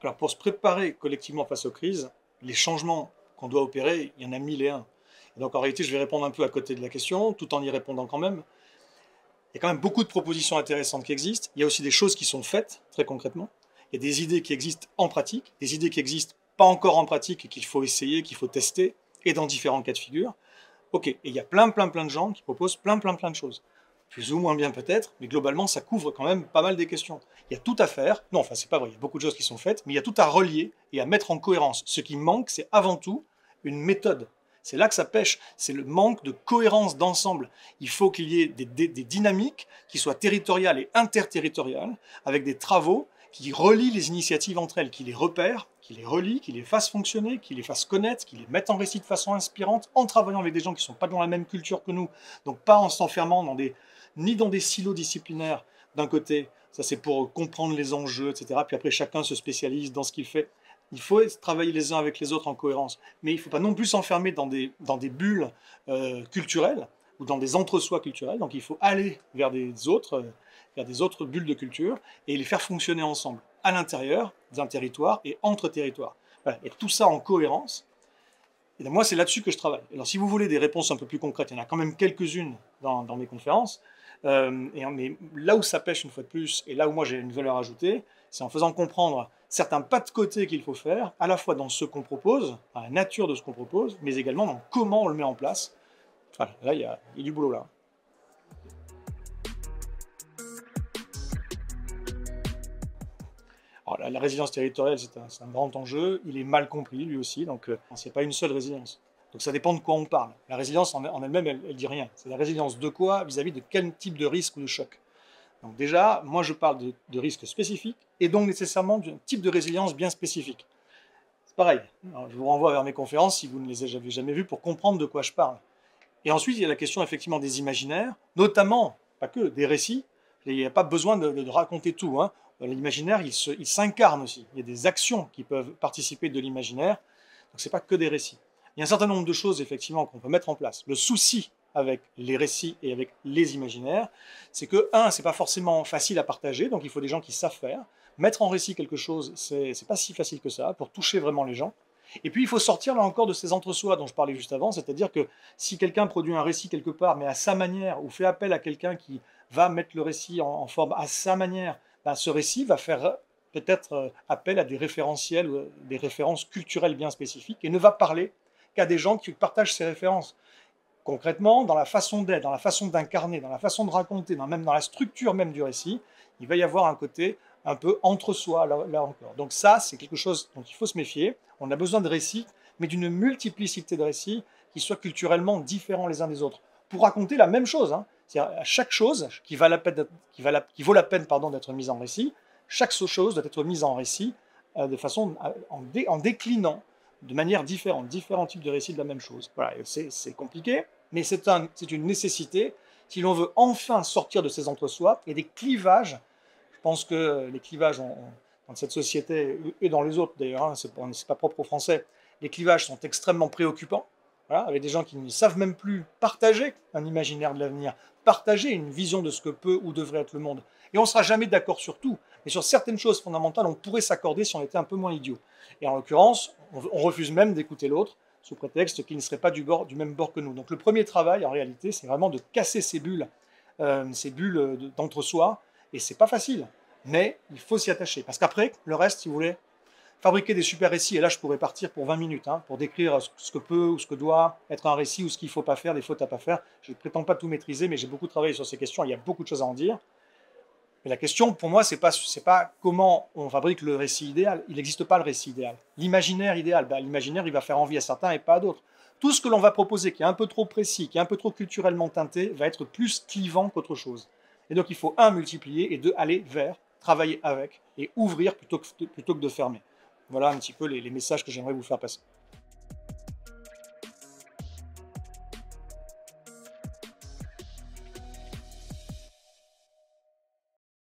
Alors pour se préparer collectivement face aux crises, les changements qu'on doit opérer, il y en a mille et un. Et donc en réalité, je vais répondre un peu à côté de la question, tout en y répondant quand même. Il y a quand même beaucoup de propositions intéressantes qui existent. Il y a aussi des choses qui sont faites, très concrètement. Il y a des idées qui existent en pratique, des idées qui existent pas encore en pratique et qu'il faut essayer, qu'il faut tester, et dans différents cas de figure. Ok, et il y a plein de gens qui proposent plein de choses. Plus ou moins bien peut-être, mais globalement, ça couvre quand même pas mal des questions. Il y a tout à faire. Non, enfin, c'est pas vrai, il y a beaucoup de choses qui sont faites, mais il y a tout à relier et à mettre en cohérence. Ce qui manque, c'est avant tout une méthode. C'est là que ça pêche, c'est le manque de cohérence d'ensemble. Il faut qu'il y ait des dynamiques qui soient territoriales et interterritoriales, avec des travaux qui relient les initiatives entre elles, qui les repèrent, qui les relient, qui les fassent fonctionner, qui les fassent connaître, qui les mettent en récit de façon inspirante, en travaillant avec des gens qui ne sont pas dans la même culture que nous, donc pas en s'enfermant ni dans des silos disciplinaires d'un côté, ça c'est pour comprendre les enjeux, etc. Puis après chacun se spécialise dans ce qu'il fait. Il faut travailler les uns avec les autres en cohérence, mais il ne faut pas non plus s'enfermer dans des bulles culturelles ou dans des entre-soi culturels. Donc il faut aller vers des autres bulles de culture et les faire fonctionner ensemble, à l'intérieur d'un territoire et entre territoires. Voilà. Et tout ça en cohérence. Et moi, c'est là-dessus que je travaille. Alors si vous voulez des réponses un peu plus concrètes, il y en a quand même quelques-unes dans mes conférences. Mais là où ça pêche une fois de plus, et là où moi j'ai une valeur ajoutée, c'est en faisant comprendre certains pas de côté qu'il faut faire, à la fois dans ce qu'on propose, dans la nature de ce qu'on propose, mais également dans comment on le met en place. Voilà, là, il y a du boulot là. Alors, la résilience territoriale, c'est un grand enjeu. Il est mal compris, lui aussi, donc ce n'est pas une seule résilience. Donc ça dépend de quoi on parle. La résilience en elle-même, elle dit rien. C'est la résilience de quoi vis-à-vis de quel type de risque ou de choc. Donc déjà, moi je parle de risques spécifiques et donc nécessairement d'un type de résilience bien spécifique. C'est pareil. Alors, je vous renvoie vers mes conférences si vous ne les avez jamais vues pour comprendre de quoi je parle. Et ensuite, il y a la question effectivement des imaginaires, notamment, pas que, des récits. Il n'y a pas besoin de raconter tout, hein. L'imaginaire, il s'incarne aussi. Il y a des actions qui peuvent participer de l'imaginaire. Donc ce n'est pas que des récits. Il y a un certain nombre de choses effectivement qu'on peut mettre en place. Le souci avec les récits et avec les imaginaires, c'est que, c'est pas forcément facile à partager, donc il faut des gens qui savent faire. Mettre en récit quelque chose, c'est pas si facile que ça, pour toucher vraiment les gens. Et puis il faut sortir là encore de ces entre-soi dont je parlais juste avant, c'est-à-dire que si quelqu'un produit un récit quelque part, mais à sa manière, ou fait appel à quelqu'un qui va mettre le récit en forme à sa manière, ben, ce récit va faire peut-être appel à des référentiels, des références culturelles bien spécifiques, et ne va parler qu'à des gens qui partagent ces références. Concrètement, dans la façon d'être, dans la façon d'incarner, dans la façon de raconter, même dans la structure même du récit, il va y avoir un côté un peu entre-soi, là encore. Donc ça, c'est quelque chose dont il faut se méfier. On a besoin de récits, mais d'une multiplicité de récits qui soient culturellement différents les uns des autres, pour raconter la même chose. Hein. C'est-à-dire à chaque chose qui vaut la peine d'être mise en récit, chaque chose doit être mise en récit de façon en déclinant de manière différente, différents types de récits de la même chose. Voilà, c'est compliqué, mais c'est une nécessité si l'on veut enfin sortir de ces entre-soi et des clivages. Je pense que les clivages dans cette société et dans les autres d'ailleurs, hein, c'est pas propre aux Français, les clivages sont extrêmement préoccupants, voilà, avec des gens qui ne savent même plus partager un imaginaire de l'avenir, partager une vision de ce que peut ou devrait être le monde. Et on ne sera jamais d'accord sur tout, mais sur certaines choses fondamentales, on pourrait s'accorder si on était un peu moins idiot. Et en l'occurrence, on refuse même d'écouter l'autre, sous prétexte qu'il ne serait pas du même bord que nous. Donc le premier travail, en réalité, c'est vraiment de casser ces bulles d'entre-soi, et c'est pas facile, mais il faut s'y attacher. Parce qu'après, le reste, si vous voulez, fabriquer des super récits, et là je pourrais partir pour 20 minutes, hein, pour décrire ce que peut ou ce que doit être un récit, ou ce qu'il ne faut pas faire, des fautes à pas faire. Je ne prétends pas tout maîtriser, mais j'ai beaucoup travaillé sur ces questions, il y a beaucoup de choses à en dire. Mais la question, pour moi, c'est pas comment on fabrique le récit idéal. Il n'existe pas le récit idéal. L'imaginaire idéal, l'imaginaire, il va faire envie à certains et pas à d'autres. Tout ce que l'on va proposer, qui est un peu trop précis, qui est un peu trop culturellement teinté, va être plus clivant qu'autre chose. Et donc, il faut, multiplier, et deux, aller vers, travailler avec, et ouvrir plutôt que de fermer. Voilà un petit peu les messages que j'aimerais vous faire passer.